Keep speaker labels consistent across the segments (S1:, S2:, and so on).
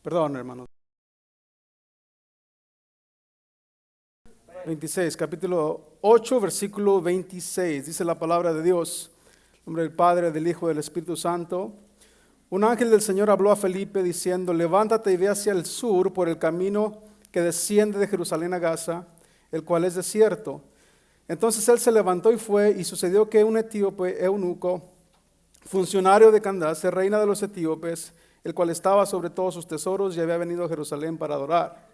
S1: Perdón, hermanos. 26, capítulo 8, versículo 26. Dice la palabra de Dios, en nombre del Padre, del Hijo y del Espíritu Santo. Un ángel del Señor habló a Felipe diciendo: levántate y ve hacia el sur por el camino que desciende de Jerusalén a Gaza, el cual es desierto. Entonces él se levantó y fue, y sucedió que un etíope eunuco, funcionario de Candace, reina de los etíopes, el cual estaba sobre todos sus tesoros y había venido a Jerusalén para adorar,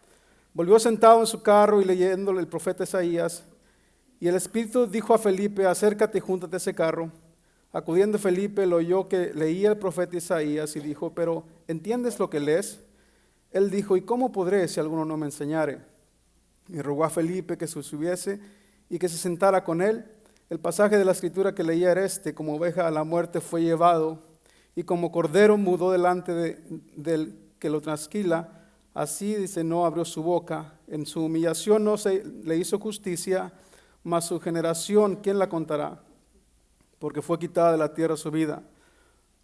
S1: volvió sentado en su carro y leyéndole el profeta Isaías. Y el Espíritu dijo a Felipe: acércate y júntate a ese carro. Acudiendo Felipe, lo oyó que leía el profeta Isaías y dijo: pero ¿entiendes lo que lees? Él dijo: ¿y cómo podré si alguno no me enseñare? Y rogó a Felipe que se subiese y que se sentara con él. El pasaje de la escritura que leía era este: como oveja a la muerte fue llevado, y como cordero mudó delante del que lo trasquila. Así dice, no abrió su boca. En su humillación no se le hizo justicia, mas su generación, ¿quién la contará? Porque fue quitada de la tierra su vida.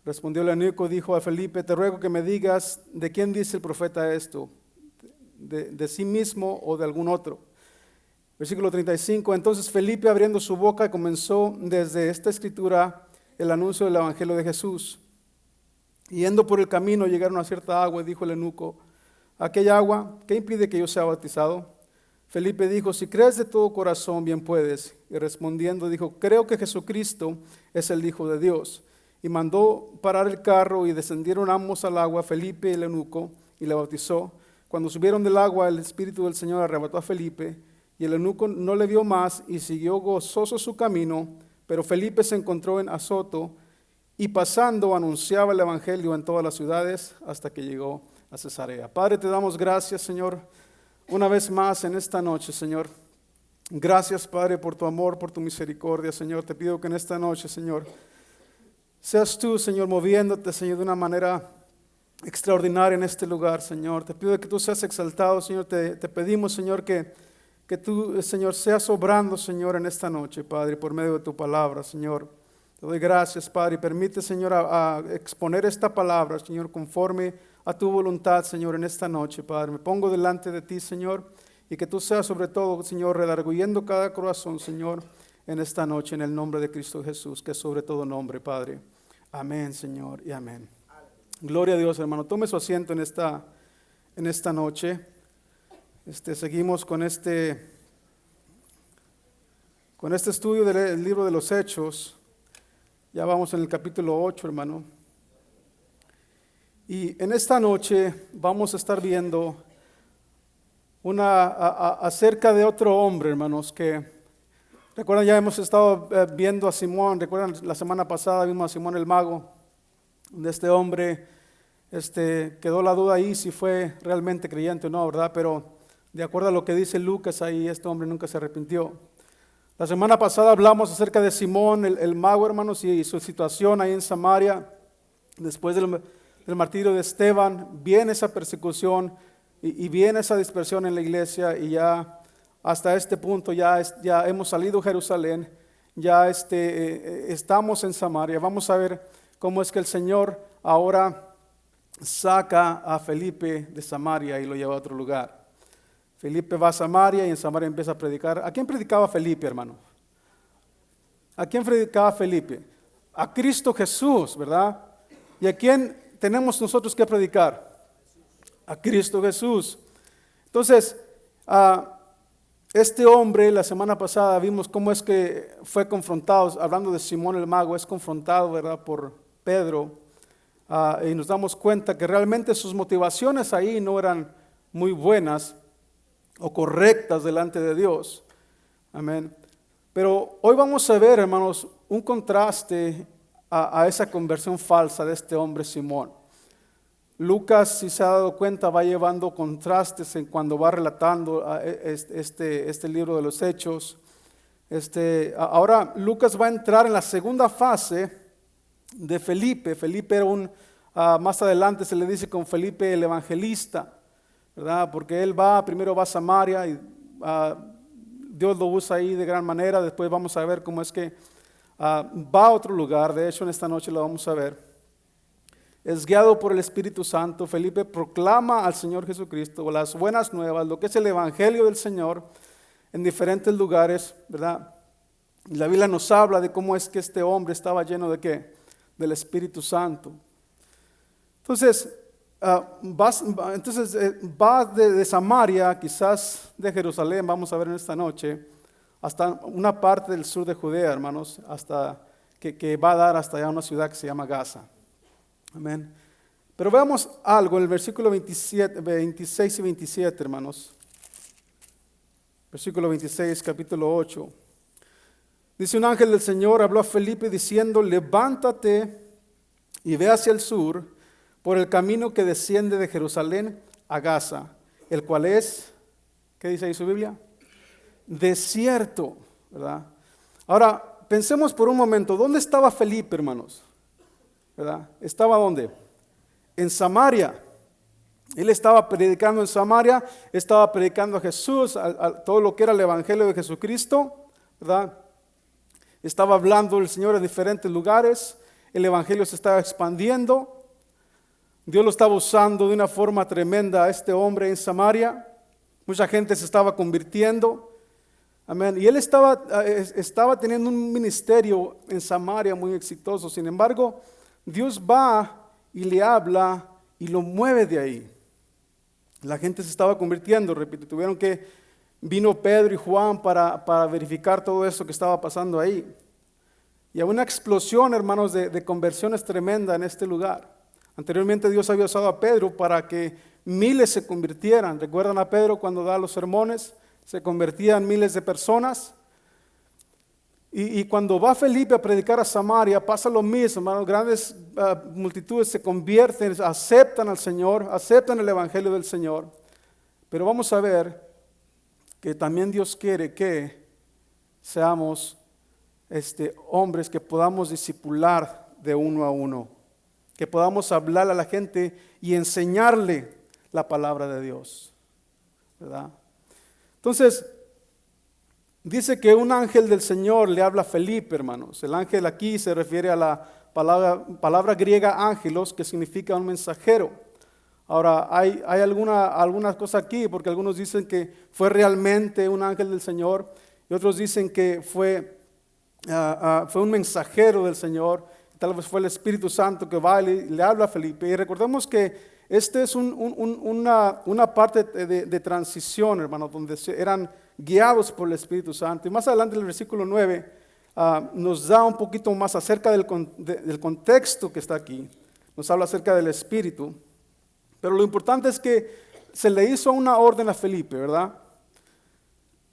S1: Respondió el eunuco, dijo a Felipe: te ruego que me digas, ¿de quién dice el profeta esto? ¿De sí mismo o de algún otro? Versículo 35. Entonces Felipe, abriendo su boca, comenzó desde esta escritura el anuncio del evangelio de Jesús. Yendo por el camino, llegaron a cierta agua, y dijo el eunuco: aquella agua, ¿qué impide que yo sea bautizado? Felipe dijo: si crees de todo corazón, bien puedes. Y respondiendo dijo: creo que Jesucristo es el Hijo de Dios. Y mandó parar el carro, y descendieron ambos al agua, Felipe y el eunuco, y le bautizó. Cuando subieron del agua, el Espíritu del Señor arrebató a Felipe, y el eunuco no le vio más, y siguió gozoso su camino. Pero Felipe se encontró en Azoto, y pasando anunciaba el evangelio en todas las ciudades hasta que llegó a Cesarea. Padre, te damos gracias, Señor, una vez más en esta noche, Señor. Gracias, Padre, por tu amor, por tu misericordia, Señor. Te pido que en esta noche, Señor, seas tú, Señor, moviéndote, Señor, de una manera extraordinaria en este lugar, Señor. Te pido que tú seas exaltado, Señor. Te pedimos, Señor, que tú, Señor, seas obrando, Señor, en esta noche, Padre, por medio de tu palabra, Señor. Te doy gracias, Padre, y permite, Señor, a exponer esta palabra, Señor, conforme a tu voluntad, Señor, en esta noche, Padre. Me pongo delante de ti, Señor, y que tú seas sobre todo, Señor, redarguyendo cada corazón, Señor, en esta noche, en el nombre de Cristo Jesús, que es sobre todo nombre, Padre. Amén, Señor, y amén. Gloria a Dios, hermano. Tome su asiento en esta noche. Seguimos con este estudio del libro de los Hechos. Ya vamos en el capítulo 8, hermano. Y en esta noche vamos a estar viendo acerca de otro hombre, hermanos, que recuerdan, ya hemos estado viendo a Simón. Recuerdan, la semana pasada vimos a Simón el mago, donde este hombre quedó la duda ahí si fue realmente creyente o no, ¿verdad? Pero de acuerdo a lo que dice Lucas ahí, este hombre nunca se arrepintió. La semana pasada hablamos acerca de Simón el mago, hermanos, y su situación ahí en Samaria. Después del martirio de Esteban, viene esa persecución y viene esa dispersión en la iglesia, y ya hasta este punto ya hemos salido de Jerusalén, ya estamos en Samaria. Vamos a ver cómo es que el Señor ahora saca a Felipe de Samaria y lo lleva a otro lugar. Felipe va a Samaria y en Samaria empieza a predicar. ¿A quién predicaba Felipe, hermano? ¿A quién predicaba Felipe? A Cristo Jesús, ¿verdad? ¿Y a quién tenemos nosotros que predicar? A Cristo Jesús. Entonces, este hombre, la semana pasada vimos cómo es que fue confrontado, hablando de Simón el mago, es confrontado, ¿verdad?, por Pedro, y nos damos cuenta que realmente sus motivaciones ahí no eran muy buenas o correctas delante de Dios. Amén. Pero hoy vamos a ver, hermanos, un contraste a esa conversión falsa de este hombre Simón. Lucas, si se ha dado cuenta, va llevando contrastes en cuando va relatando este libro de los Hechos. Ahora Lucas va a entrar en la segunda fase de Felipe. Felipe era más adelante se le dice con Felipe el evangelista, ¿verdad? Porque él primero va a Samaria y Dios lo usa ahí de gran manera. Después vamos a ver cómo es que va a otro lugar. De hecho, en esta noche lo vamos a ver. es guiado por el Espíritu Santo. Felipe proclama al Señor Jesucristo, las buenas nuevas, lo que es el Evangelio del Señor en diferentes lugares, ¿verdad? Y la Biblia nos habla de cómo es que este hombre estaba lleno de ¿qué? Del Espíritu Santo. Entonces, va de Samaria, quizás de Jerusalén, vamos a ver en esta noche, hasta una parte del sur de Judea, hermanos, hasta que va a dar hasta allá una ciudad que se llama Gaza. Amén. Pero veamos algo en el versículo 26 y 27, hermanos. Versículo 26, capítulo 8. Dice: un ángel del Señor habló a Felipe diciendo: levántate y ve hacia el sur por el camino que desciende de Jerusalén a Gaza, el cual es, ¿qué dice ahí su Biblia? Desierto, ¿verdad? Ahora, pensemos por un momento, ¿dónde estaba Felipe, hermanos? ¿Verdad? ¿Estaba dónde? En Samaria. Él estaba predicando en Samaria, estaba predicando a Jesús, a todo lo que era el Evangelio de Jesucristo, ¿verdad? Estaba hablando el Señor en diferentes lugares, el Evangelio se estaba expandiendo, Dios lo estaba usando de una forma tremenda a este hombre en Samaria, mucha gente se estaba convirtiendo, amén, y él estaba teniendo un ministerio en Samaria muy exitoso. Sin embargo, Dios va y le habla y lo mueve de ahí. La gente se estaba convirtiendo, repito, vino Pedro y Juan para verificar todo eso que estaba pasando ahí. Y había una explosión, hermanos, de conversiones tremenda en este lugar. Anteriormente Dios había usado a Pedro para que miles se convirtieran. ¿Recuerdan a Pedro cuando da los sermones? Se convertían miles de personas. Y cuando va Felipe a predicar a Samaria, pasa lo mismo, hermanos. Grandes multitudes se convierten, aceptan al Señor, aceptan el Evangelio del Señor. Pero vamos a ver que también Dios quiere que seamos hombres que podamos discipular de uno a uno, que podamos hablar a la gente y enseñarle la palabra de Dios, ¿verdad? Entonces, dice que un ángel del Señor le habla a Felipe, hermanos. El ángel aquí se refiere a la palabra griega ángelos, que significa un mensajero. Ahora, hay algunas cosas aquí, porque algunos dicen que fue realmente un ángel del Señor, y otros dicen que fue un mensajero del Señor. Tal vez fue el Espíritu Santo que va y le habla a Felipe. Y recordemos que este es una parte de transición, hermanos, donde eran guiados por el Espíritu Santo. Y más adelante en el versículo 9 nos da un poquito más acerca del contexto que está aquí. Nos habla acerca del Espíritu. Pero lo importante es que se le hizo una orden a Felipe, ¿verdad?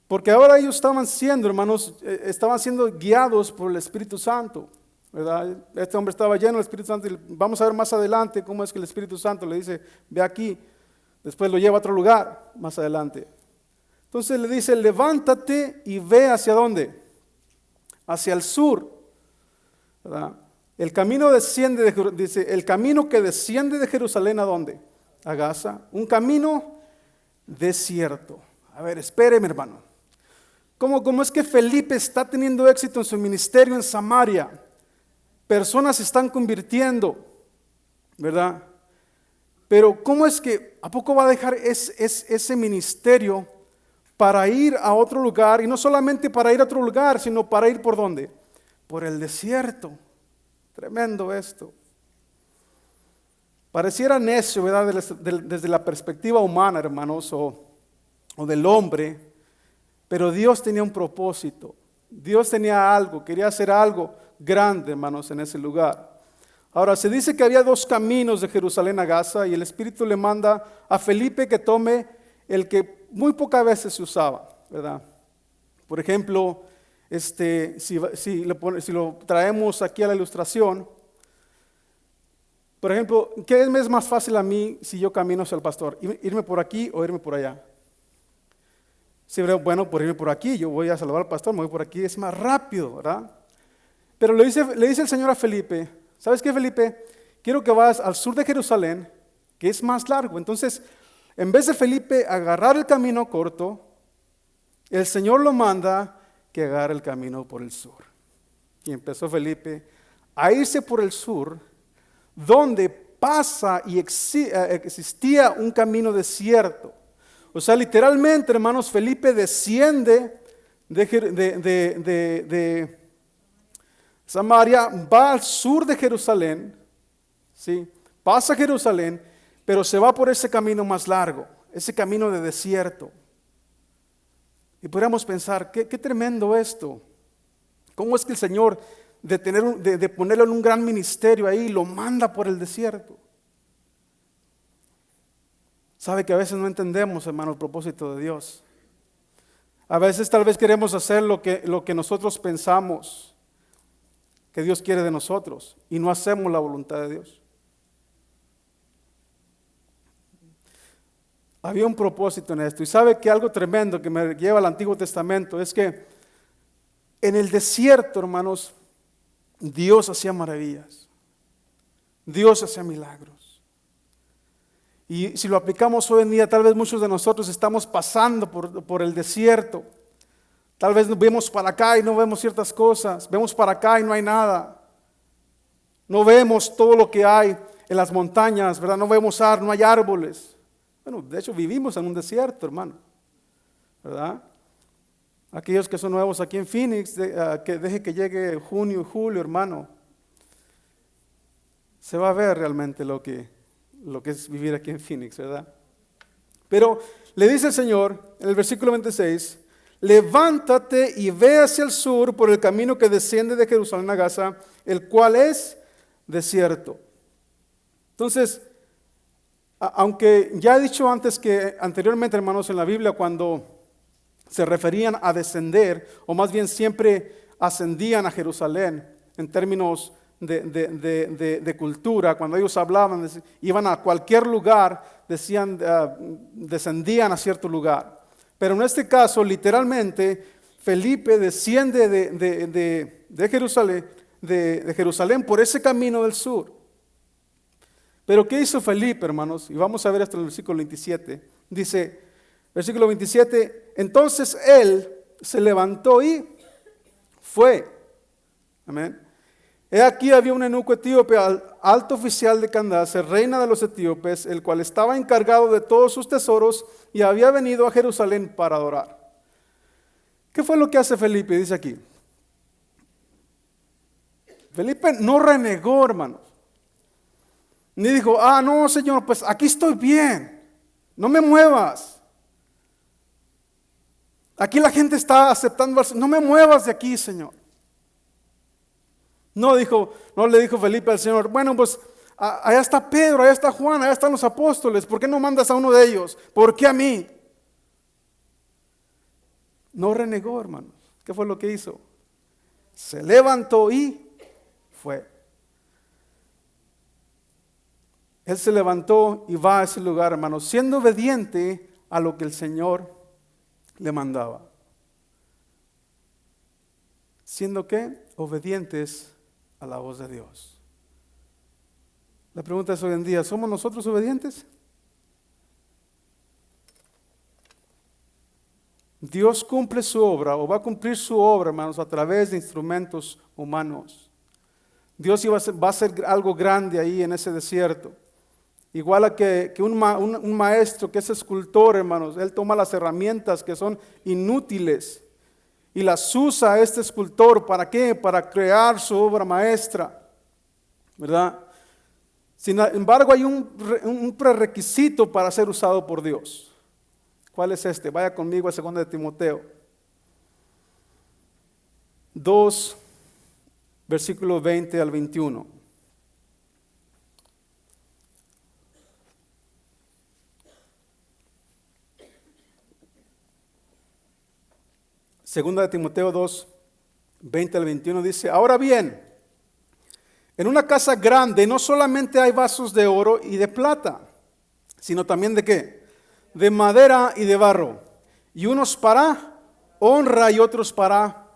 S1: Porque ahora ellos estaban siendo, hermanos, estaban siendo guiados por el Espíritu Santo, ¿verdad? Este hombre estaba lleno del Espíritu Santo y vamos a ver más adelante cómo es que el Espíritu Santo le dice: ve aquí, después lo lleva a otro lugar más adelante. Entonces le dice: levántate y ve hacia dónde, hacia el sur, ¿verdad? El camino el camino que desciende de Jerusalén, ¿a dónde? A Gaza, un camino desierto. A ver, espéreme, hermano. ¿Cómo es que Felipe está teniendo éxito en su ministerio en Samaria? Personas se están convirtiendo, ¿verdad? Pero ¿cómo es que, a poco va a dejar ese ministerio para ir a otro lugar? Y no solamente para ir a otro lugar, sino para ir ¿por dónde? Por el desierto. Tremendo esto. Pareciera necio, ¿verdad? Desde la perspectiva humana, hermanos, o del hombre. Pero Dios tenía un propósito. Dios tenía algo, quería hacer algo grande, hermanos, en ese lugar. Ahora, se dice que había dos caminos de Jerusalén a Gaza, y el Espíritu le manda a Felipe que tome el que muy pocas veces se usaba, ¿verdad? Por ejemplo, si lo traemos aquí a la ilustración, por ejemplo, ¿qué es más fácil a mí si yo camino hacia el pastor? ¿Irme por aquí o irme por allá? Si bueno, por irme por aquí, yo voy a saludar al pastor, me voy por aquí, es más rápido, ¿verdad? Pero le dice el Señor a Felipe: ¿sabes qué, Felipe? Quiero que vayas al sur de Jerusalén, que es más largo. Entonces, en vez de Felipe agarrar el camino corto, el Señor lo manda que agarre el camino por el sur. Y empezó Felipe a irse por el sur, donde pasa y existía un camino desierto. O sea, literalmente, hermanos, Felipe desciende de Samaria, va al sur de Jerusalén, ¿sí? Pasa a Jerusalén, pero se va por ese camino más largo, ese camino de desierto. Y podríamos pensar, qué tremendo esto. ¿Cómo es que el Señor, de ponerlo en un gran ministerio ahí, lo manda por el desierto? Sabe que a veces no entendemos, hermano, el propósito de Dios. A veces tal vez queremos hacer lo que nosotros pensamos que Dios quiere de nosotros y no hacemos la voluntad de Dios. Había un propósito en esto. Y sabe que algo tremendo que me lleva al Antiguo Testamento es que en el desierto, hermanos, Dios hacía maravillas. Dios hacía milagros. Y si lo aplicamos hoy en día, tal vez muchos de nosotros estamos pasando por el desierto. Tal vez vemos para acá y no vemos ciertas cosas. Vemos para acá y no hay nada. No vemos todo lo que hay en las montañas, ¿verdad? No vemos no hay árboles. Bueno, de hecho vivimos en un desierto, hermano, ¿verdad? Aquellos que son nuevos aquí en Phoenix, que deje que llegue junio, julio, hermano. Se va a ver realmente lo que es vivir aquí en Phoenix, ¿verdad? Pero le dice el Señor en el versículo 26, levántate y ve hacia el sur por el camino que desciende de Jerusalén a Gaza, el cual es desierto. Entonces, aunque ya he dicho anteriormente, hermanos, en la Biblia, cuando se referían a descender, o más bien siempre ascendían a Jerusalén en términos de cultura, cuando ellos hablaban, iban a cualquier lugar, decían, descendían a cierto lugar. Pero en este caso, literalmente, Felipe desciende de Jerusalén por ese camino del sur. Pero ¿qué hizo Felipe, hermanos? Y vamos a ver hasta el versículo 27. Dice, versículo 27, entonces él se levantó y fue. Amén. He aquí había un eunuco etíope, alto oficial de Candace, reina de los etíopes, el cual estaba encargado de todos sus tesoros y había venido a Jerusalén para adorar. ¿Qué fue lo que hace Felipe? Dice aquí. Felipe no renegó, hermanos. Ni dijo, no, Señor, pues aquí estoy bien, no me muevas. Aquí la gente está aceptando, no me muevas de aquí, Señor. No le dijo Felipe al Señor, bueno, pues allá está Pedro, allá está Juan, allá están los apóstoles, ¿por qué no mandas a uno de ellos? ¿Por qué a mí? No renegó, hermanos. ¿Qué fue lo que hizo? Se levantó y fue. Él se levantó y va a ese lugar, hermanos, siendo obediente a lo que el Señor le mandaba. ¿Siendo qué? Obedientes a la voz de Dios. La pregunta es hoy en día, ¿somos nosotros obedientes? Dios cumple su obra o va a cumplir su obra, hermanos, a través de instrumentos humanos. Dios va a hacer algo grande ahí en ese desierto. Igual a que un maestro que es escultor, hermanos, él toma las herramientas que son inútiles y las usa a este escultor. ¿Para qué? Para crear su obra maestra, ¿verdad? Sin embargo, hay un prerequisito para ser usado por Dios. ¿Cuál es este? Vaya conmigo a 2 de Timoteo 2, versículo 20 al 21. Segunda de Timoteo 2, 20 al 21 dice, ahora bien, en una casa grande no solamente hay vasos de oro y de plata, sino también de ¿qué? De madera y de barro, y unos para honra y otros para.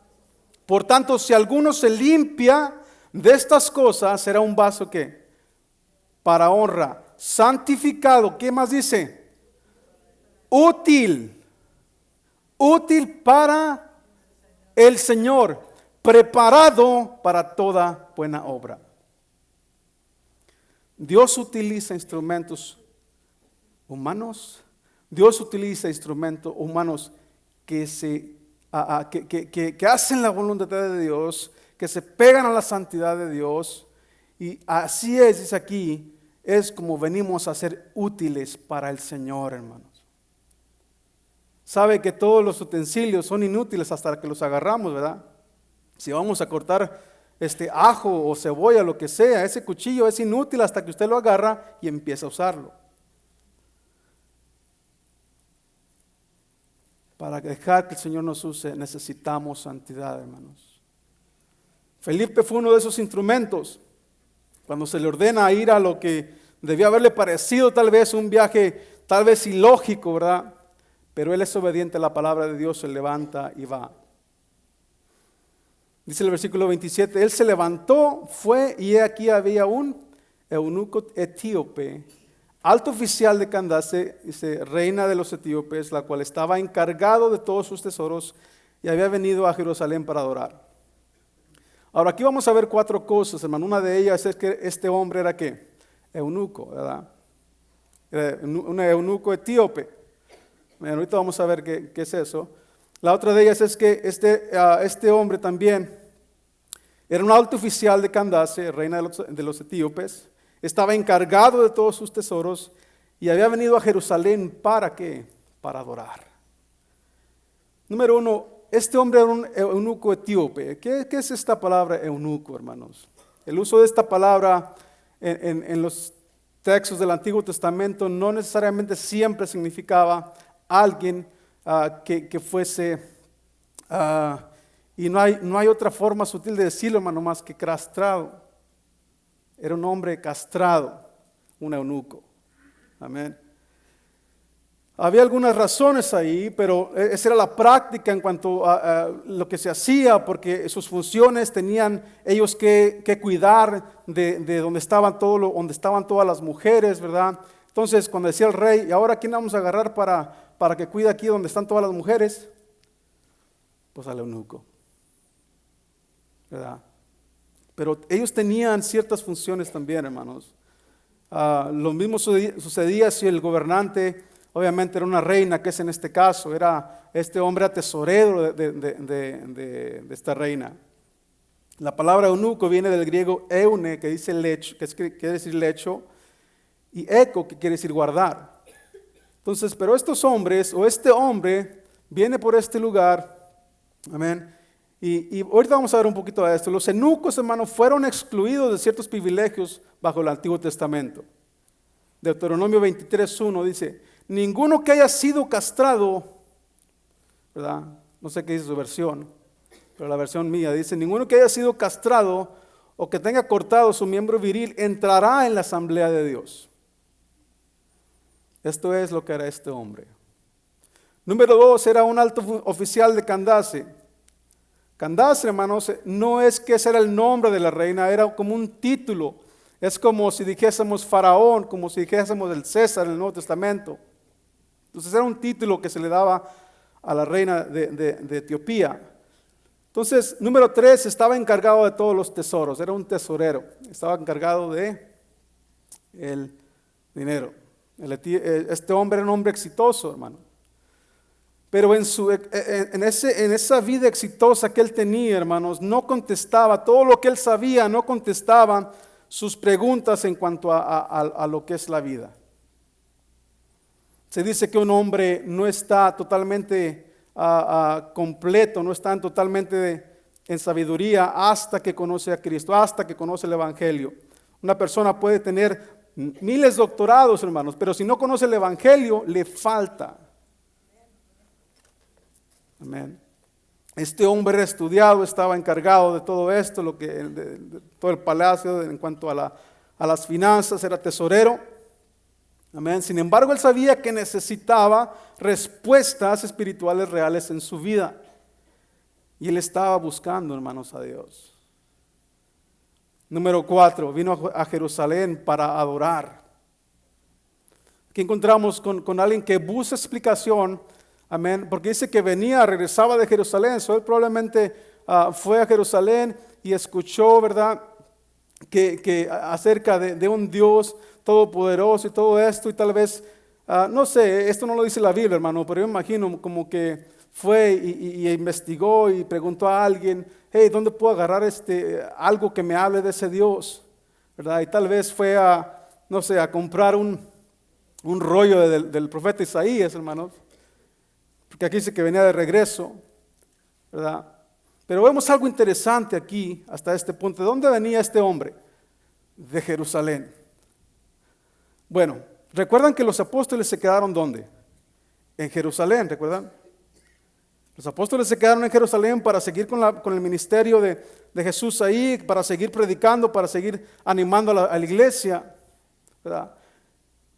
S1: Por tanto, si alguno se limpia de estas cosas, será un vaso ¿qué? Para honra, santificado, ¿qué más dice? Útil para el Señor, preparado para toda buena obra. Dios utiliza instrumentos humanos. Dios utiliza instrumentos humanos que que hacen la voluntad de Dios, que se pegan a la santidad de Dios. Y así es, dice aquí, es como venimos a ser útiles para el Señor, hermanos. Sabe que todos los utensilios son inútiles hasta que los agarramos, ¿verdad? Si vamos a cortar ajo o cebolla, lo que sea, ese cuchillo es inútil hasta que usted lo agarra y empieza a usarlo. Para dejar que el Señor nos use, necesitamos santidad, hermanos. Felipe fue uno de esos instrumentos. Cuando se le ordena ir a lo que debía haberle parecido tal vez un viaje, tal vez ilógico, ¿verdad? Pero él es obediente a la palabra de Dios, se levanta y va. Dice el versículo 27, él se levantó, fue y aquí había un eunuco etíope, alto oficial de Candace, dice, reina de los etíopes, la cual estaba encargado de todos sus tesoros y había venido a Jerusalén para adorar. Ahora aquí vamos a ver 4 cosas, hermano. Una de ellas es que este hombre era ¿qué? Eunuco, ¿verdad? Era un eunuco etíope. Bueno, ahorita vamos a ver qué es eso. La otra de ellas es que este hombre también era un alto oficial de Candace, reina de los etíopes. Estaba encargado de todos sus tesoros y había venido a Jerusalén ¿para qué? Para adorar. Número 1, este hombre era un eunuco etíope. ¿Qué es esta palabra eunuco, hermanos? El uso de esta palabra en los textos del Antiguo Testamento no necesariamente siempre significaba alguien que fuese, y no hay otra forma sutil de decirlo, hermano, más que castrado. Era un hombre castrado, un eunuco. Amén. Había algunas razones ahí, pero esa era la práctica en cuanto a lo que se hacía, porque sus funciones tenían ellos que cuidar de donde estaban todas las mujeres, ¿verdad? Entonces, cuando decía el rey, ¿y ahora quién vamos a agarrar para que cuide aquí donde están todas las mujeres? Pues al eunuco, ¿verdad? Pero ellos tenían ciertas funciones también, hermanos. Lo mismo sucedía si el gobernante, obviamente era una reina, que es en este caso, este hombre era tesorero de esta reina. La palabra eunuco viene del griego eune, que dice lecho, quiere decir lecho, y eco, que quiere decir guardar. Entonces, pero estos hombres, o este hombre, viene por este lugar, amén. Y ahorita vamos a ver un poquito de esto. Los eunucos, hermanos, fueron excluidos de ciertos privilegios bajo el Antiguo Testamento. Deuteronomio 23:1 dice, ninguno que haya sido castrado, ¿verdad? No sé qué dice su versión, pero la versión mía dice, ninguno que haya sido castrado o que tenga cortado su miembro viril entrará en la asamblea de Dios. Esto es lo que era este hombre. Número 2, era un alto oficial de Candace. Candace, hermanos, no es que ese era el nombre de la reina, era como un título. Es como si dijésemos faraón, como si dijésemos el César en el Nuevo Testamento. Entonces era un título que se le daba a la reina de Etiopía. Entonces, número 3, estaba encargado de todos los tesoros, era un tesorero, estaba encargado de el dinero. Este hombre era un hombre exitoso, hermano. Pero en esa vida exitosa que él tenía, hermanos, no contestaba, todo lo que él sabía, no contestaba sus preguntas en cuanto a lo que es la vida. Se dice que un hombre no está totalmente completo, no está totalmente en sabiduría hasta que conoce a Cristo, hasta que conoce el Evangelio. Una persona puede tener miles de doctorados, hermanos, pero si no conoce el Evangelio, le falta. Amén. Este hombre estudiado estaba encargado de todo esto, de todo el palacio en cuanto a las finanzas, era tesorero. Amén. Sin embargo, él sabía que necesitaba respuestas espirituales reales en su vida. Y él estaba buscando, hermanos, a Dios. Número 4, vino a Jerusalén para adorar. Aquí encontramos con alguien que busca explicación. Amén, porque dice que regresaba de Jerusalén, él probablemente fue a Jerusalén y escuchó, ¿verdad? que acerca de un Dios todopoderoso y todo esto, y tal vez, no sé, esto no lo dice la Biblia, hermano, pero yo me imagino como que fue y investigó y preguntó a alguien, hey, ¿dónde puedo agarrar algo que me hable de ese Dios? ¿Verdad? Y tal vez fue no sé, a comprar un rollo del profeta Isaías, hermanos, porque aquí dice que venía de regreso, ¿verdad? Pero vemos algo interesante aquí, hasta este punto. ¿De dónde venía este hombre? De Jerusalén. Bueno, ¿recuerdan que los apóstoles se quedaron dónde? En Jerusalén, ¿recuerdan? Los apóstoles se quedaron en Jerusalén para seguir con el ministerio de Jesús ahí, para seguir predicando, para seguir animando a la iglesia, ¿verdad?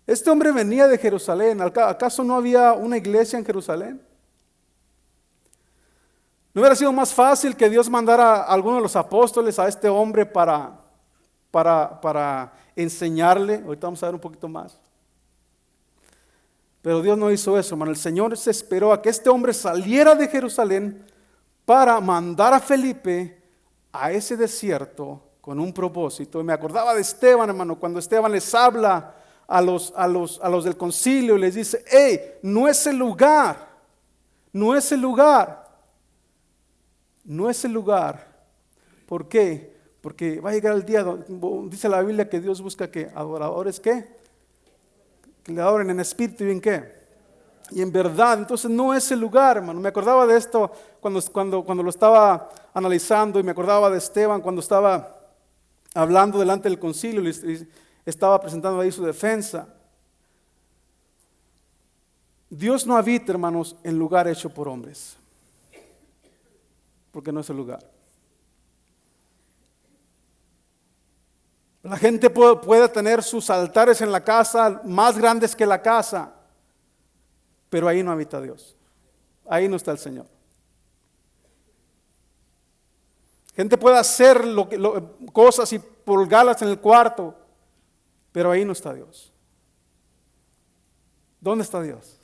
S1: Este hombre venía de Jerusalén. ¿Acaso no había una iglesia en Jerusalén? ¿No hubiera sido más fácil que Dios mandara a alguno de los apóstoles a este hombre para enseñarle? Ahorita vamos a ver un poquito más. Pero Dios no hizo eso, hermano. El Señor se esperó a que este hombre saliera de Jerusalén para mandar a Felipe a ese desierto con un propósito. Y me acordaba de Esteban, hermano, cuando Esteban les habla a los del concilio y les dice, hey, no es el lugar, no es el lugar. No es el lugar. ¿Por qué? Porque va a llegar el día, dice la Biblia que Dios busca que adoradores que le adoren en espíritu y en qué, y en verdad. Entonces no es el lugar, hermano. Me acordaba de esto cuando lo estaba analizando, y me acordaba de Esteban cuando estaba hablando delante del concilio y estaba presentando ahí su defensa. Dios no habita, hermanos, en lugar hecho por hombres, porque no es el lugar. La gente puede tener sus altares en la casa más grandes que la casa, pero ahí no habita Dios. Ahí no está el Señor. Gente puede hacer cosas y colgarlas en el cuarto, pero ahí no está Dios. ¿Dónde está Dios?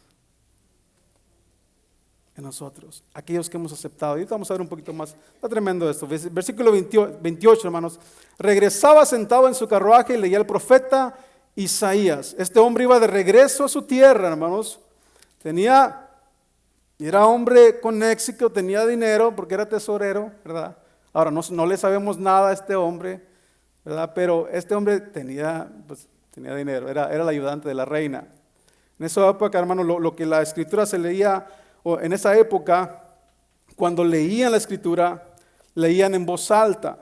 S1: En nosotros, aquellos que hemos aceptado. Y vamos a ver un poquito más. Está tremendo esto. Versículo 28, hermanos. Regresaba sentado en su carruaje y leía el profeta Isaías. Este hombre iba de regreso a su tierra, hermanos. Era hombre con éxito, tenía dinero porque era tesorero, ¿verdad? Ahora no le sabemos nada a este hombre, ¿verdad? Pero este hombre tenía dinero, era el ayudante de la reina. En esa época, hermano, lo que la escritura se leía, o en esa época, cuando leían la escritura, leían en voz alta.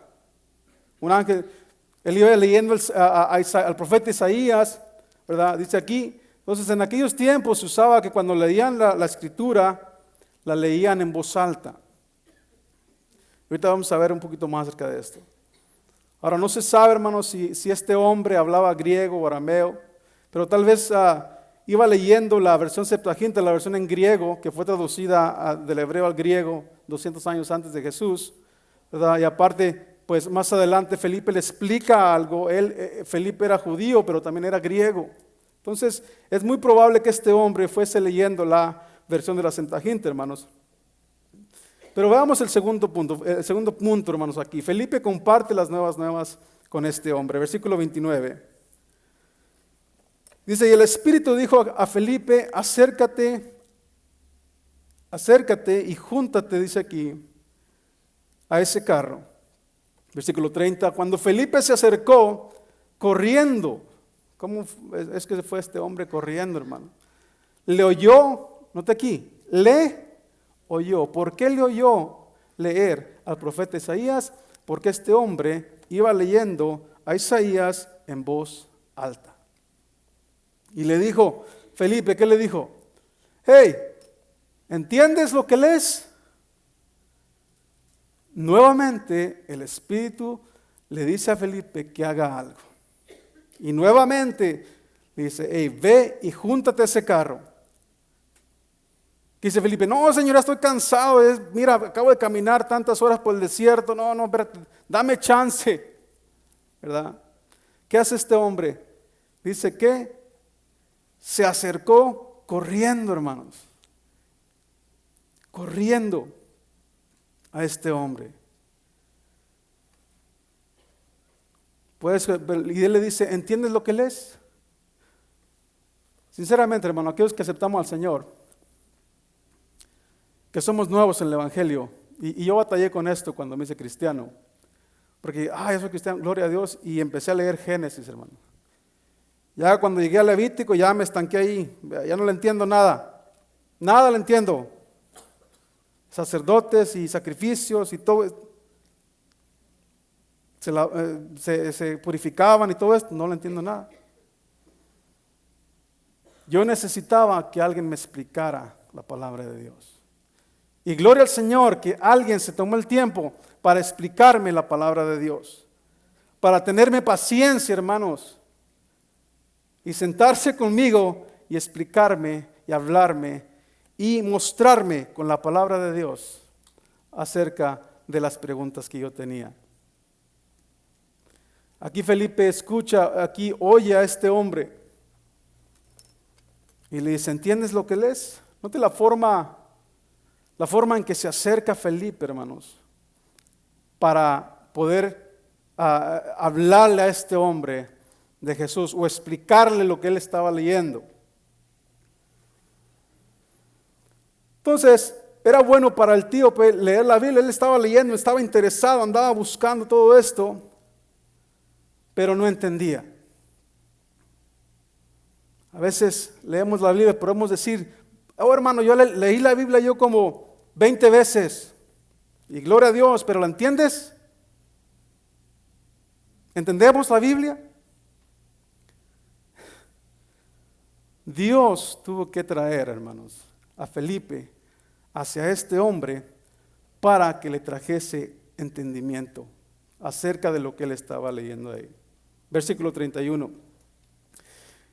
S1: Un ángel, él iba leyendo al profeta Isaías, ¿verdad? Dice aquí, entonces en aquellos tiempos se usaba que cuando leían la escritura, la leían en voz alta. Ahorita vamos a ver un poquito más acerca de esto. Ahora no se sabe, hermano, si este hombre hablaba griego o arameo, pero tal vez iba leyendo la versión Septuaginta, la versión en griego, que fue traducida del hebreo al griego 200 años antes de Jesús, ¿verdad? Y aparte, pues más adelante Felipe le explica algo. Felipe era judío, pero también era griego. Entonces, es muy probable que este hombre fuese leyendo la versión de la Septuaginta, hermanos. Pero veamos el segundo punto, hermanos, aquí. Felipe comparte las nuevas con este hombre. Versículo 29. Dice, y el Espíritu dijo a Felipe, acércate y júntate, dice aquí, a ese carro. Versículo 30, cuando Felipe se acercó corriendo, ¿cómo es que fue este hombre corriendo, hermano? Le oyó, note aquí, le oyó. ¿Por qué le oyó leer al profeta Isaías? Porque este hombre iba leyendo a Isaías en voz alta. Y le dijo, Felipe, ¿qué le dijo? Hey, ¿entiendes lo que lees? Nuevamente el Espíritu le dice a Felipe que haga algo. Y nuevamente le dice, hey, ve y júntate a ese carro. Dice Felipe, no, señora, estoy cansado. Mira, acabo de caminar tantas horas por el desierto. No, espérate, dame chance. ¿Verdad? ¿Qué hace este hombre? Dice que se acercó corriendo, hermanos. Corriendo a este hombre. Y él le dice, ¿entiendes lo que lees? Sinceramente, hermano, aquellos que aceptamos al Señor, que somos nuevos en el Evangelio, y yo batallé con esto cuando me hice cristiano, porque, yo soy cristiano, gloria a Dios, y empecé a leer Génesis, hermano. Ya cuando llegué a Levítico, ya me estanqué ahí, ya no le entiendo nada le entiendo. Sacerdotes y sacrificios y todo, se purificaban y todo esto, no le entiendo nada. Yo necesitaba que alguien me explicara la palabra de Dios. Y gloria al Señor que alguien se tomó el tiempo para explicarme la palabra de Dios, para tenerme paciencia, hermanos, y sentarse conmigo y explicarme y hablarme y mostrarme con la palabra de Dios acerca de las preguntas que yo tenía. Aquí Felipe escucha, aquí oye a este hombre y le dice, ¿entiendes lo que lees? Note la forma en que se acerca Felipe, hermanos, para poder hablarle a este hombre de Jesús o explicarle lo que él estaba leyendo. Entonces, era bueno para el tío leer la Biblia. Él estaba leyendo, estaba interesado, andaba buscando todo esto, pero no entendía. A veces leemos la Biblia, podemos decir, hermano, yo leí la Biblia yo como 20 veces, y gloria a Dios, pero ¿la entiendes? ¿Entendemos la Biblia? Dios tuvo que traer, hermanos, a Felipe hacia este hombre para que le trajese entendimiento acerca de lo que él estaba leyendo ahí. Versículo 31.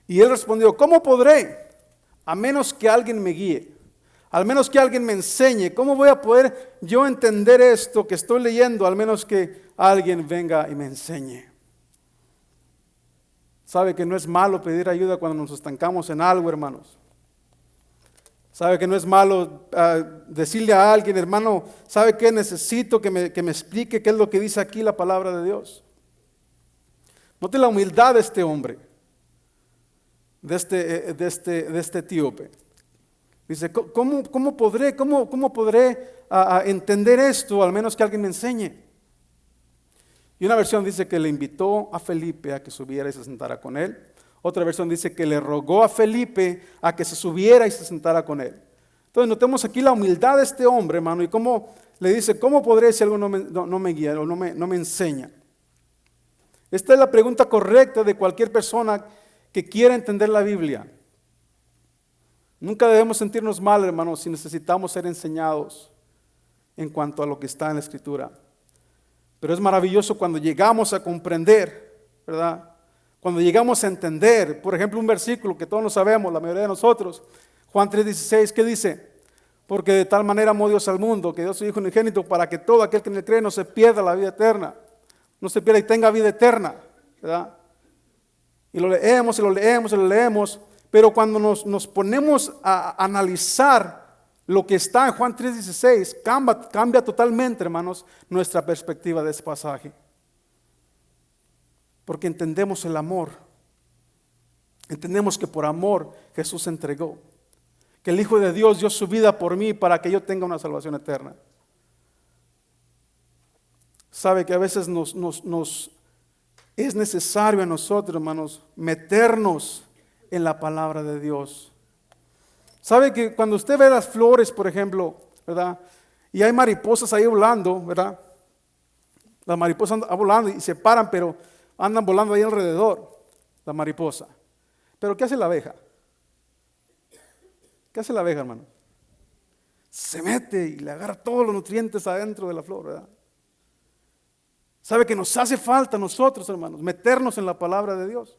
S1: Y él respondió, ¿cómo podré? A menos que alguien me guíe, al menos que alguien me enseñe. ¿Cómo voy a poder yo entender esto que estoy leyendo? Al menos que alguien venga y me enseñe. Sabe que no es malo pedir ayuda cuando nos estancamos en algo, hermanos. Sabe que no es malo decirle a alguien, hermano, ¿sabe qué? Necesito que me explique qué es lo que dice aquí la palabra de Dios. Note la humildad de este hombre, de este etíope. Dice, ¿cómo podré entender esto? Al menos que alguien me enseñe. Y una versión dice que le invitó a Felipe a que subiera y se sentara con él. Otra versión dice que le rogó a Felipe a que se subiera y se sentara con él. Entonces notemos aquí la humildad de este hombre, hermano, y cómo le dice, ¿cómo podré si algo no me guía o no me enseña? Esta es la pregunta correcta de cualquier persona que quiera entender la Biblia. Nunca debemos sentirnos mal, hermanos, si necesitamos ser enseñados en cuanto a lo que está en la Escritura. Pero es maravilloso cuando llegamos a comprender, ¿verdad? Cuando llegamos a entender, por ejemplo, un versículo que todos lo sabemos, la mayoría de nosotros, Juan 3:16, ¿qué dice? Porque de tal manera amó Dios al mundo, que dio a su Hijo unigénito para que todo aquel que en él cree no se pierda la vida eterna, no se pierda y tenga vida eterna, ¿verdad? Y lo leemos y lo leemos y lo leemos, pero cuando nos ponemos a analizar lo que está en Juan 3:16, cambia totalmente, hermanos, nuestra perspectiva de ese pasaje. Porque entendemos el amor. Entendemos que por amor Jesús se entregó. Que el Hijo de Dios dio su vida por mí para que yo tenga una salvación eterna. Sabe que a veces es necesario a nosotros, hermanos, meternos en la palabra de Dios. Sabe que cuando usted ve las flores, por ejemplo, ¿verdad? Y hay mariposas ahí volando, ¿verdad? Las mariposas andan volando y se paran, pero andan volando ahí alrededor, la mariposa. Pero ¿qué hace la abeja? ¿Qué hace la abeja, hermano? Se mete y le agarra todos los nutrientes adentro de la flor, ¿verdad? Sabe que nos hace falta a nosotros, hermanos, meternos en la palabra de Dios.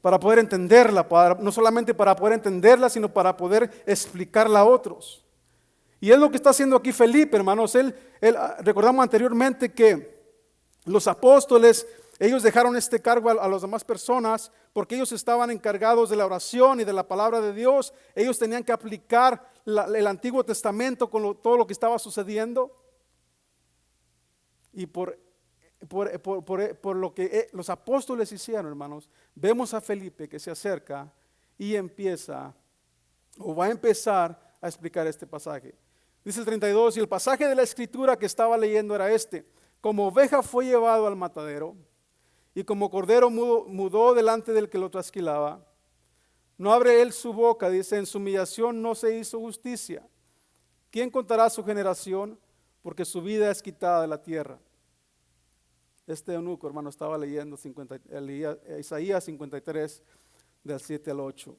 S1: Para poder entenderla, no solamente para poder entenderla, sino para poder explicarla a otros. Y es lo que está haciendo aquí Felipe, hermanos. Recordamos anteriormente que los apóstoles, ellos dejaron este cargo a las demás personas porque ellos estaban encargados de la oración y de la palabra de Dios. Ellos tenían que aplicar el Antiguo Testamento con todo lo que estaba sucediendo. Y por por lo que los apóstoles hicieron, hermanos, vemos a Felipe que se acerca y empieza, o va a empezar a explicar este pasaje. Dice el 32, y el pasaje de la escritura que estaba leyendo era este: como oveja fue llevado al matadero, y como cordero mudó delante del que lo trasquilaba. No abre él su boca, dice, en su humillación no se hizo justicia. ¿Quién contará su generación? Porque su vida es quitada de la tierra. Este eunuco, hermano, estaba leyendo Isaías 53, del 7 al 8.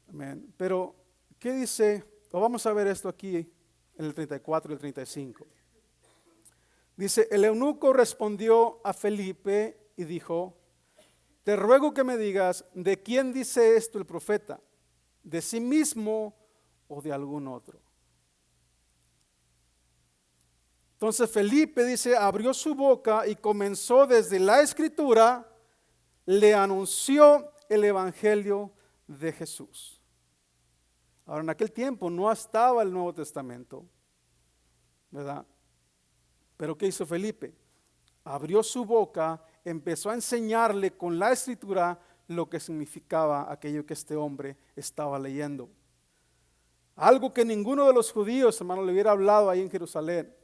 S1: Amén. Pero, ¿qué dice? Vamos a ver esto aquí en el 34 y el 35. Dice, el eunuco respondió a Felipe y dijo: te ruego que me digas, ¿de quién dice esto el profeta? ¿De sí mismo o de algún otro? Entonces Felipe, dice, abrió su boca y comenzó desde la escritura, le anunció el evangelio de Jesús. Ahora, en aquel tiempo no estaba el Nuevo Testamento, ¿verdad? Pero ¿qué hizo Felipe? Abrió su boca, empezó a enseñarle con la escritura lo que significaba aquello que este hombre estaba leyendo. Algo que ninguno de los judíos, hermano, le hubiera hablado ahí en Jerusalén,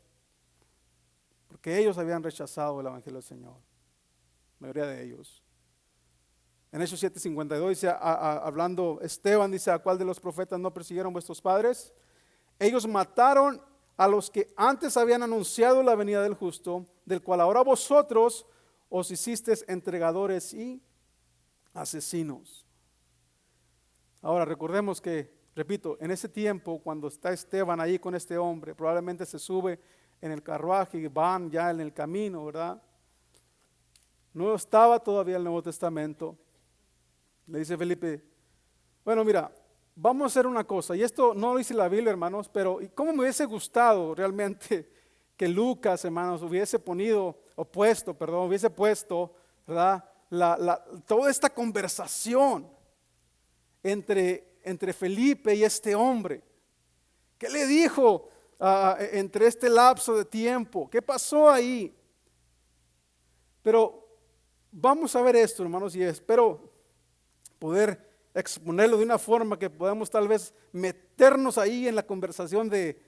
S1: porque ellos habían rechazado el evangelio del Señor, la mayoría de ellos. En Hechos 7:52 dice, hablando Esteban, dice: ¿a cuál de los profetas no persiguieron vuestros padres? Ellos mataron a los que antes habían anunciado la venida del justo, del cual ahora vosotros os hicisteis entregadores y asesinos. Ahora recordemos que, repito, en ese tiempo, cuando está Esteban ahí con este hombre, probablemente se sube en el carruaje y van ya en el camino, ¿verdad? No estaba todavía el Nuevo Testamento. Le dice Felipe: bueno, mira, vamos a hacer una cosa, y esto no lo dice la Biblia, hermanos, pero ¿cómo me hubiese gustado realmente que Lucas, hermanos, hubiese puesto, ¿verdad? Toda esta conversación entre Felipe y este hombre? ¿Qué le dijo entre este lapso de tiempo? ¿Qué pasó ahí? Pero vamos a ver esto, hermanos, y espero poder exponerlo de una forma que podamos tal vez meternos ahí en la conversación de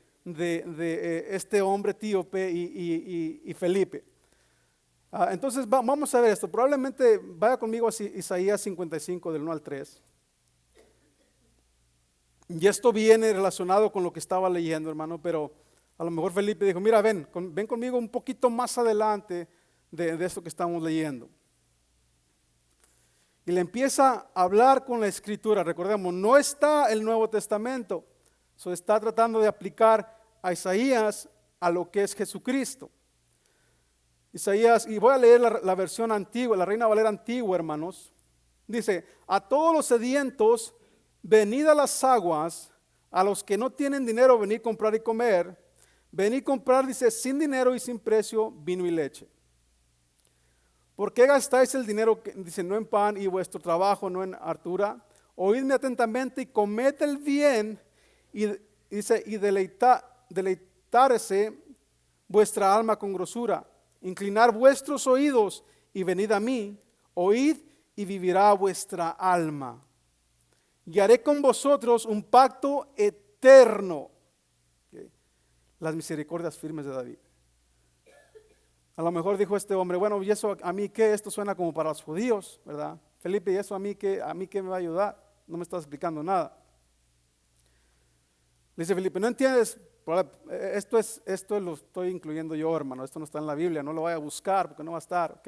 S1: este hombre etíope y Felipe. Entonces vamos a ver esto. Probablemente vaya conmigo a Isaías 55 del 1 al 3. Y esto viene relacionado con lo que estaba leyendo, hermano, pero a lo mejor Felipe dijo: mira, ven conmigo un poquito más adelante de esto que estamos leyendo. Y le empieza a hablar con la escritura. Recordemos, no está el Nuevo Testamento. Está tratando de aplicar a Isaías a lo que es Jesucristo. Isaías, y voy a leer la versión antigua, la Reina Valera antigua, hermanos. Dice: a todos los sedientos, venid a las aguas; a los que no tienen dinero, venid comprar y comer. Venid comprar, dice, sin dinero y sin precio, vino y leche. ¿Por qué gastáis el dinero, dice, no en pan, y vuestro trabajo no en hartura? Oídme atentamente y comed el bien, y dice, y deleitarse vuestra alma con grosura. Inclinar vuestros oídos y venid a mí, oíd y vivirá vuestra alma. Y haré con vosotros un pacto eterno. ¿Okay? Las misericordias firmes de David. A lo mejor dijo este hombre: bueno, ¿y eso a mí qué? Esto suena como para los judíos, ¿verdad? Felipe, ¿y eso a mí qué me va a ayudar? No me estás explicando nada. Le dice Felipe: ¿no entiendes? Esto lo estoy incluyendo yo, hermano. Esto no está en la Biblia, no lo vaya a buscar porque no va a estar, ¿ok?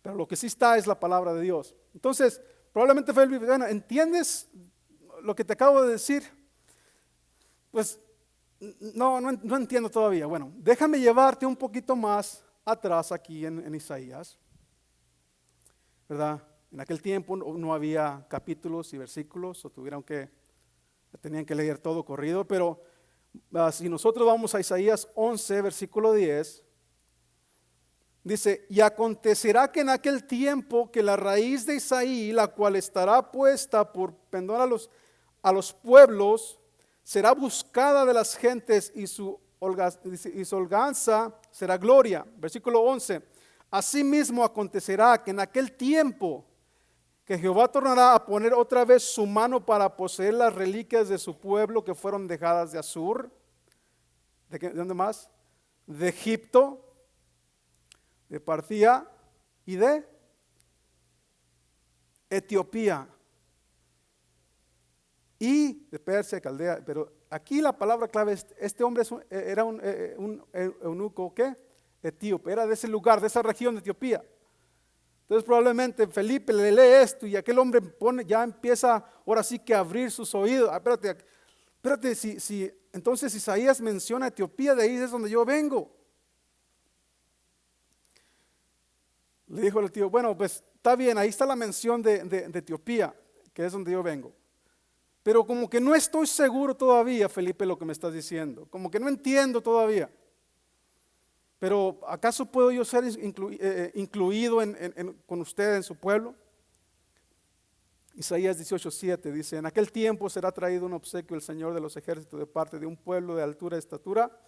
S1: Pero lo que sí está es la palabra de Dios. Entonces, probablemente Felipe: bueno, ¿entiendes lo que te acabo de decir? Pues no entiendo todavía. Bueno, déjame llevarte un poquito más atrás aquí en Isaías, ¿verdad? En aquel tiempo no había capítulos y versículos, o tenían que leer todo corrido, pero si nosotros vamos a Isaías 11, versículo 10, dice: y acontecerá que en aquel tiempo que la raíz de Isaí, la cual estará puesta por pendón a los pueblos, será buscada de las gentes, y su y su holganza será gloria. Versículo 11. Asimismo acontecerá que en aquel tiempo que Jehová tornará a poner otra vez su mano para poseer las reliquias de su pueblo que fueron dejadas de Asur. ¿De dónde más? De Egipto, de Partia y de Etiopía y de Persia, Caldea. Pero aquí la palabra clave es, este hombre era un eunuco, ¿qué? Etíope, era de ese lugar, de esa región de Etiopía. Entonces probablemente Felipe le lee esto y aquel hombre ya empieza ahora sí que a abrir sus oídos. Espérate, si entonces Isaías menciona Etiopía, de ahí es donde yo vengo. Le dijo el tío, bueno, pues está bien, ahí está la mención de Etiopía, que es donde yo vengo. Pero como que no estoy seguro todavía, Felipe, lo que me estás diciendo. Como que no entiendo todavía. Pero ¿acaso puedo yo ser incluido con usted en su pueblo? Isaías 18:7 dice, en aquel tiempo será traído un obsequio el Señor de los ejércitos de parte de un pueblo de altura y estatura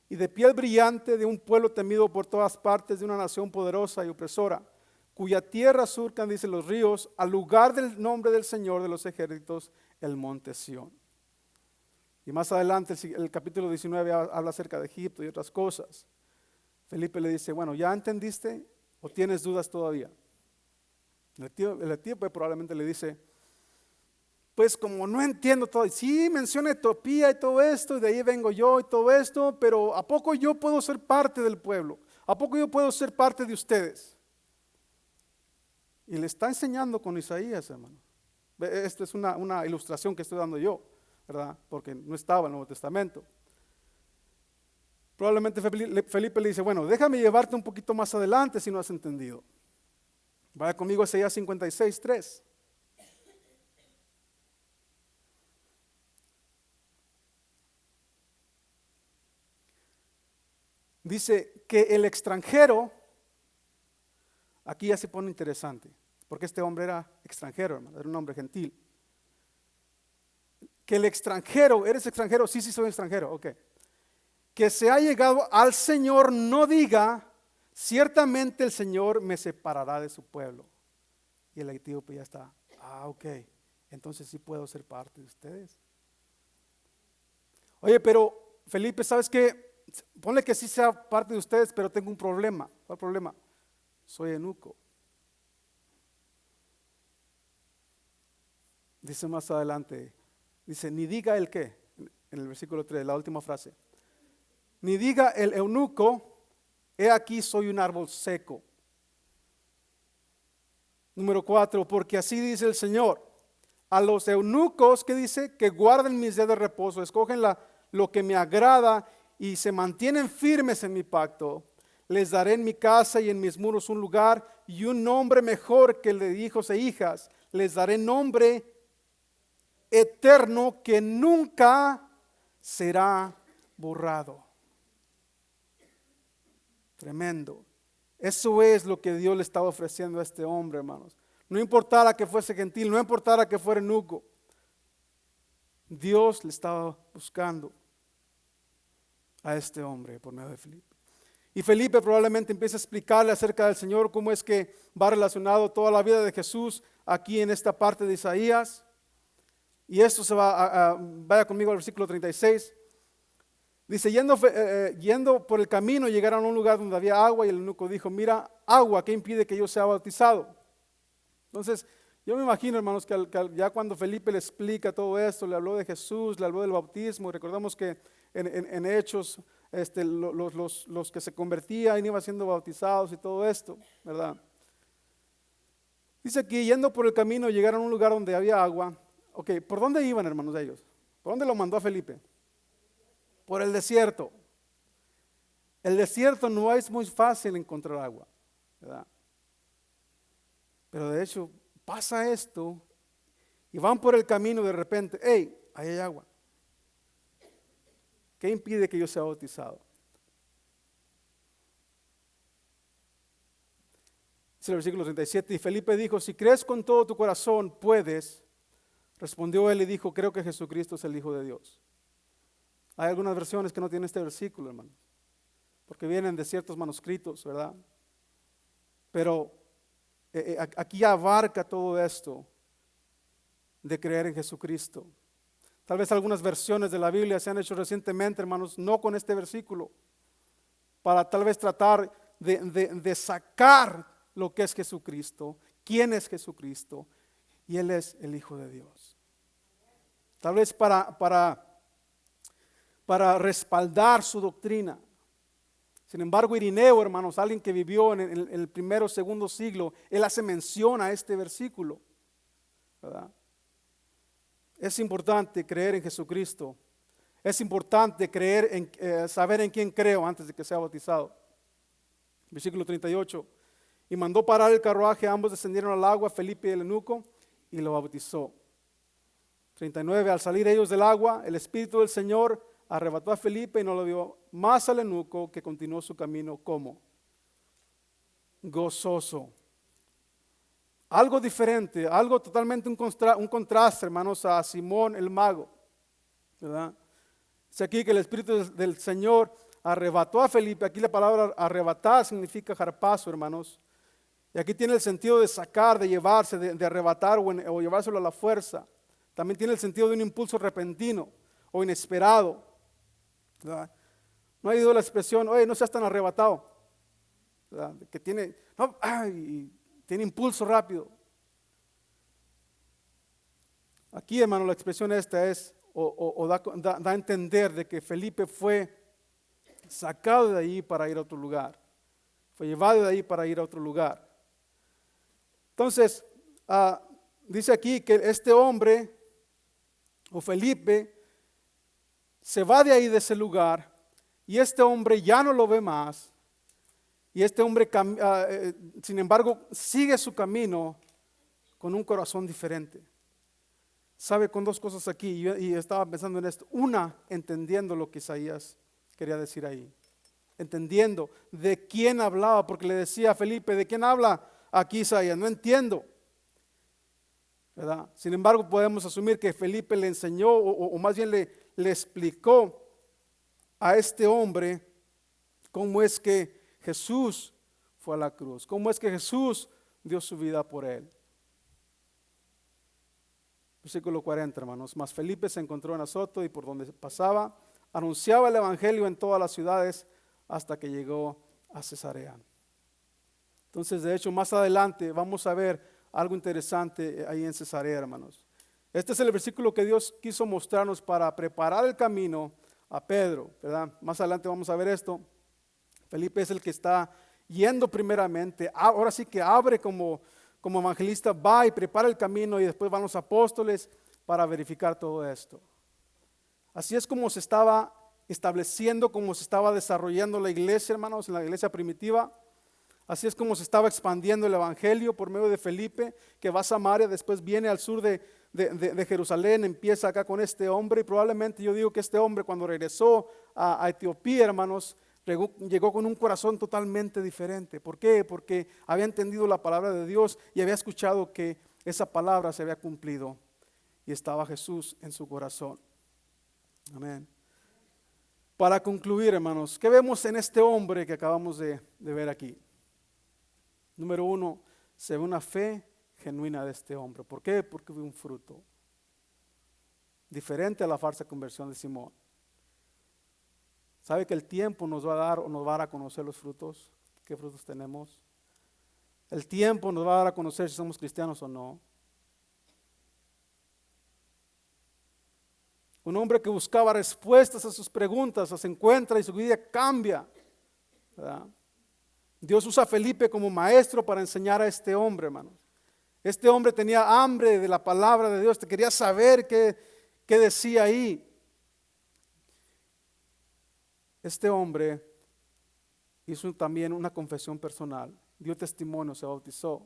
S1: y de piel brillante, de un pueblo temido por todas partes, de una nación poderosa y opresora, cuya tierra surcan, dice, los ríos, al lugar del nombre del Señor de los ejércitos, el monte Sión. Y más adelante el capítulo 19 habla acerca de Egipto y otras cosas. Felipe le dice, bueno, ¿ya entendiste o tienes dudas todavía? El etíope probablemente le dice, pues como no entiendo todo, sí menciona Etiopía y todo esto, y de ahí vengo yo y todo esto, pero ¿a poco yo puedo ser parte del pueblo? ¿A poco yo puedo ser parte de ustedes? Y le está enseñando con Isaías, hermano. Esto es una ilustración que estoy dando yo, ¿verdad? Porque no estaba en el Nuevo Testamento. Probablemente Felipe le dice, bueno, déjame llevarte un poquito más adelante si no has entendido. Vaya conmigo a Isaías 56:3. Dice que el extranjero, aquí ya se pone interesante, porque este hombre era extranjero, hermano, era un hombre gentil. Que el extranjero, ¿eres extranjero? Sí, soy extranjero, ok. Que se ha llegado al Señor no diga, ciertamente el Señor me separará de su pueblo. Y el etíope ya está, ok, entonces sí puedo ser parte de ustedes. Oye, pero Felipe, ¿sabes qué? Ponle que sí sea parte de ustedes, pero tengo un problema. ¿Cuál problema? Soy eunuco. Dice más adelante, dice, ni diga el qué, en el versículo 3, la última frase. Ni diga el eunuco, he aquí soy un árbol seco. Número 4, porque así dice el Señor, a los eunucos, que dice, que guarden mis días de reposo, escogen lo que me agrada y se mantienen firmes en mi pacto, les daré en mi casa y en mis muros un lugar y un nombre mejor que el de hijos e hijas, les daré nombre eterno que nunca será borrado. Tremendo. Eso es lo que Dios le estaba ofreciendo a este hombre, hermanos. No importara que fuese gentil, no importara que fuera eunuco, Dios le estaba buscando a este hombre por medio de Felipe. Y Felipe probablemente empieza a explicarle acerca del Señor, cómo es que va relacionado toda la vida de Jesús aquí en esta parte de Isaías. Y esto se vaya conmigo al versículo 36. Dice, yendo por el camino llegaron a un lugar donde había agua y el eunuco dijo, mira, agua, ¿qué impide que yo sea bautizado? Entonces, yo me imagino, hermanos, que ya cuando Felipe le explica todo esto, le habló de Jesús, le habló del bautismo, recordamos que en Hechos, los que se convertían iban siendo bautizados y todo esto, ¿verdad? Dice que yendo por el camino llegaron a un lugar donde había agua. Ok, ¿por dónde iban, hermanos, de ellos? ¿Por dónde lo mandó a Felipe? Por el desierto. El desierto no es muy fácil encontrar agua, ¿verdad? Pero de hecho pasa esto y van por el camino de repente, hey, ahí hay agua. ¿Qué impide que yo sea bautizado? Dice el versículo 37, y Felipe dijo, si crees con todo tu corazón, puedes. Respondió él y dijo, creo que Jesucristo es el Hijo de Dios. Hay algunas versiones que no tienen este versículo, hermano, porque vienen de ciertos manuscritos, ¿verdad? Pero aquí abarca todo esto de creer en Jesucristo. Tal vez algunas versiones de la Biblia se han hecho recientemente, hermanos, no con este versículo, para tal vez tratar de sacar lo que es Jesucristo, quién es Jesucristo, y Él es el Hijo de Dios. Tal vez para respaldar su doctrina. Sin embargo, Irineo, hermanos, alguien que vivió en el primero o segundo siglo, él hace mención a este versículo, ¿verdad? Es importante creer en Jesucristo. Es importante saber en quién creo antes de que sea bautizado. Versículo 38. Y mandó parar el carruaje, ambos descendieron al agua, Felipe y el eunuco, y lo bautizó. 39. Al salir ellos del agua, el Espíritu del Señor arrebató a Felipe y no lo dio más al eunuco, que continuó su camino como gozoso. Algo diferente, algo totalmente un contraste, hermanos, a Simón el mago, ¿verdad? Es aquí que el Espíritu del Señor arrebató a Felipe. Aquí la palabra arrebatar significa jarpazo, hermanos. Y aquí tiene el sentido de sacar, de llevarse, de arrebatar o llevárselo a la fuerza. También tiene el sentido de un impulso repentino o inesperado, ¿verdad? No ha ido la expresión, oye, no seas tan arrebatado, ¿verdad? Que tiene, no, tiene impulso rápido. Aquí, hermano, la expresión esta es, da a entender de que Felipe fue sacado de ahí para ir a otro lugar. Fue llevado de ahí para ir a otro lugar. Entonces, dice aquí que este hombre, o Felipe, se va de ahí, de ese lugar, y este hombre ya no lo ve más. Y este hombre, sin embargo, sigue su camino con un corazón diferente. Sabe, con dos cosas aquí, y estaba pensando en esto. Una, entendiendo lo que Isaías quería decir ahí. Entendiendo de quién hablaba, porque le decía a Felipe, ¿de quién habla aquí Isaías? No entiendo, ¿verdad? Sin embargo, podemos asumir que Felipe le enseñó, o más bien le explicó a este hombre cómo es que Jesús fue a la cruz, cómo es que Jesús dio su vida por él. Versículo 40, hermanos. Mas Felipe se encontró en Azoto, y por donde pasaba anunciaba el evangelio en todas las ciudades hasta que llegó a Cesarea. Entonces, de hecho, más adelante vamos a ver algo interesante ahí en Cesarea, hermanos. Este es el versículo que Dios quiso mostrarnos para preparar el camino a Pedro, ¿verdad? Más adelante vamos a ver esto. Felipe es el que está yendo primeramente. Ahora sí que abre como evangelista, va y prepara el camino, y después van los apóstoles para verificar todo esto. Así es como se estaba estableciendo, como se estaba desarrollando la iglesia, hermanos, en la iglesia primitiva. Así es como se estaba expandiendo el evangelio por medio de Felipe, que va a Samaria, después viene al sur de Jerusalén, empieza acá con este hombre, y probablemente yo digo que este hombre, cuando regresó a Etiopía, hermanos, llegó con un corazón totalmente diferente. ¿Por qué? Porque había entendido la palabra de Dios y había escuchado que esa palabra se había cumplido, y estaba Jesús en su corazón. Amén. Para concluir, hermanos, ¿qué vemos en este hombre que acabamos de ver aquí? Número uno, se ve una fe genuina de este hombre. ¿Por qué? Porque ve un fruto diferente a la falsa conversión de Simón. ¿Sabe que el tiempo nos va a dar, o nos va a dar a conocer los frutos? ¿Qué frutos tenemos? El tiempo nos va a dar a conocer si somos cristianos o no. Un hombre que buscaba respuestas a sus preguntas, las encuentra y su vida cambia, ¿verdad? Dios usa a Felipe como maestro para enseñar a este hombre, hermanos. Este hombre tenía hambre de la palabra de Dios, quería saber qué decía ahí. Este hombre hizo también una confesión personal, dio testimonio, se bautizó.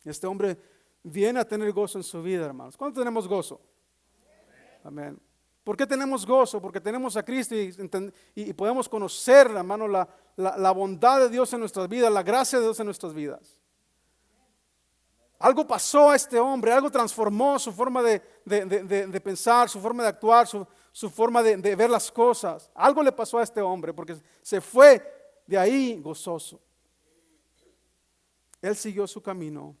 S1: Este hombre viene a tener gozo en su vida, hermanos. ¿Cuándo tenemos gozo? Amén. ¿Por qué tenemos gozo? Porque tenemos a Cristo y podemos conocer, hermano, la bondad de Dios en nuestras vidas, la gracia de Dios en nuestras vidas. Algo pasó a este hombre, algo transformó su forma de pensar, su forma de actuar, su forma de ver las cosas. Algo le pasó a este hombre porque se fue de ahí gozoso. Él siguió su camino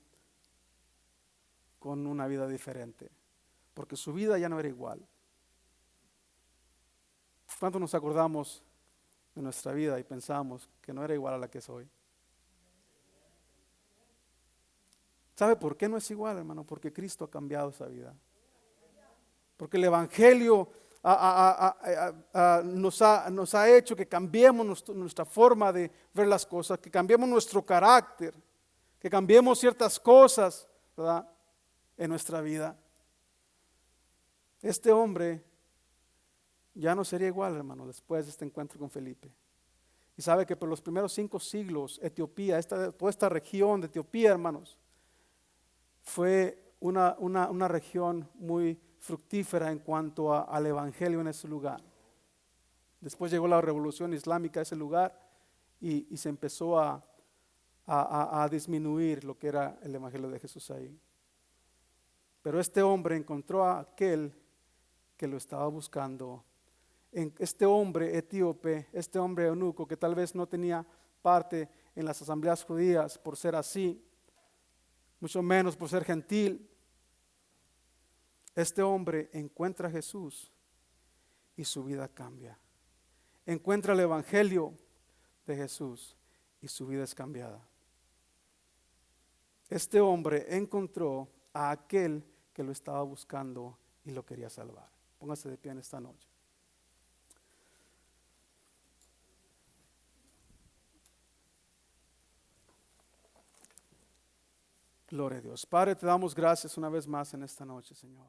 S1: con una vida diferente, porque su vida ya no era igual. ¿Cuánto nos acordamos de nuestra vida y pensamos que no era igual a la que es hoy? ¿Sabe por qué no es igual, hermano? Porque Cristo ha cambiado esa vida. Porque el Evangelio nos ha hecho que cambiemos nuestra forma de ver las cosas, que cambiemos nuestro carácter, que cambiemos ciertas cosas, ¿verdad?, en nuestra vida. Este hombre ya no sería igual, hermano, después de este encuentro con Felipe. Y sabe que por los primeros 5 siglos, Etiopía, toda esta región de Etiopía, hermanos, fue una región muy fructífera en cuanto al evangelio en ese lugar. Después llegó la revolución islámica a ese lugar y se empezó a disminuir lo que era el evangelio de Jesús ahí. Pero este hombre encontró a aquel que lo estaba buscando. Este hombre etíope, este hombre eunuco que tal vez no tenía parte en las asambleas judías por ser así, mucho menos por ser gentil. Este hombre encuentra a Jesús y su vida cambia. Encuentra el evangelio de Jesús y su vida es cambiada. Este hombre encontró a aquel que lo estaba buscando y lo quería salvar. Póngase de pie en esta noche. Gloria a Dios. Padre, te damos gracias una vez más en esta noche, Señor.